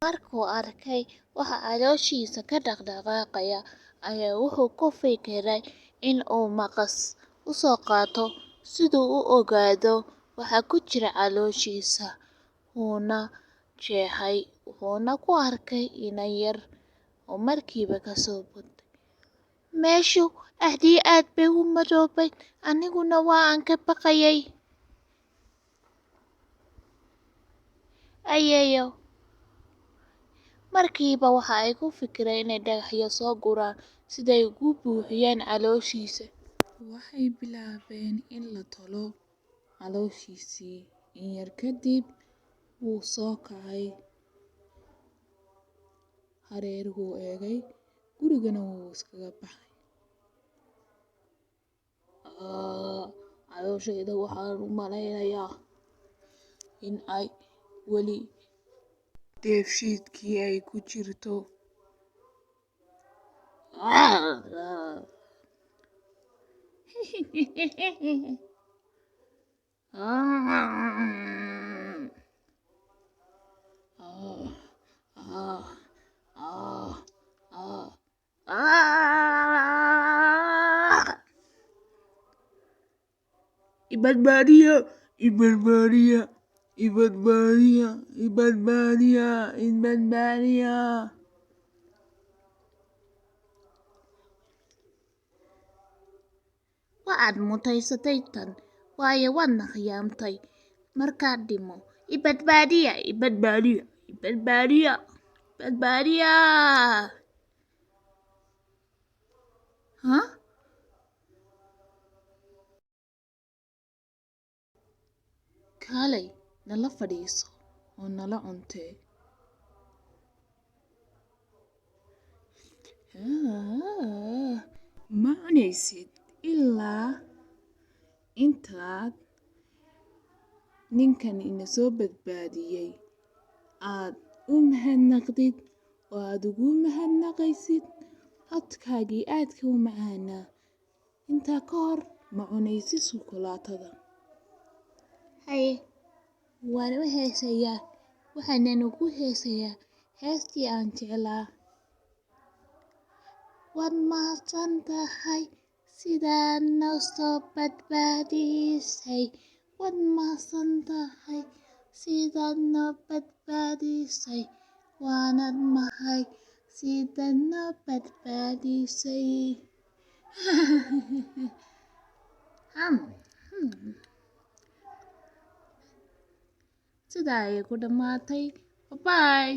Markuu arkay waxa calooshiisa ka dhaqdhaqaaqaya, ayaa wuxuu ku fikiray in uu maqas u soo qaato si uu u ogaado waxa ku jira calooshiisa. Wuuna jeexay, wuxuuna ku arkay inan yar oo markiiba ka soo booday. Meeshu aad iyo aad bay u madoobayd, aniguna waa aan ka baqayay. Ayeeyo markiiba waxa ay ku fikireen inay dhagaxyo soo guraan siday ugu buuxiyaan calooshiisa. Waxay bilaabeen in la tolo calooshiisii. In yar kadib wuu soo kacay, hareerahuu eegay, gurigana wuu iskaga baxay. Calooshayda waxaan u malaynayaa in ay weli dheefshiidkii ay ku jirto. Ibadbaadiya, ibadbaadiya, ibadbaadiya, ibadbaadiya, ibadbaadiya. Waxaad mutaysatay tan, waayo waadna khiyaamtay. Markaad dhimo, ibadbaadiya, ibadbaadiya, ibadbaadiya, ibadbaadiya. Kaalay nala fadhiiso oo nala cuntee. Ma cunaysid ilaa intaad ninkan ina soo badbaadiyay aad u mahadnaqdid oo aad ugu mahadnaqaysid codkaagii aadka u macaanaa. Intaa ka hor ma cunaysid shukulaatada. Haye waan u heesayaa, waxaanan ugu heesayaa heestii aan jeclaa. Waad mahadsantahay sidaad noo soo badbaadisay. Waad mahadsantahay sidaad noo badbaadisay. Waanad mahay sidaad noo badbaadisay. Sidaa ayay ku dhammaatay. Bye bye.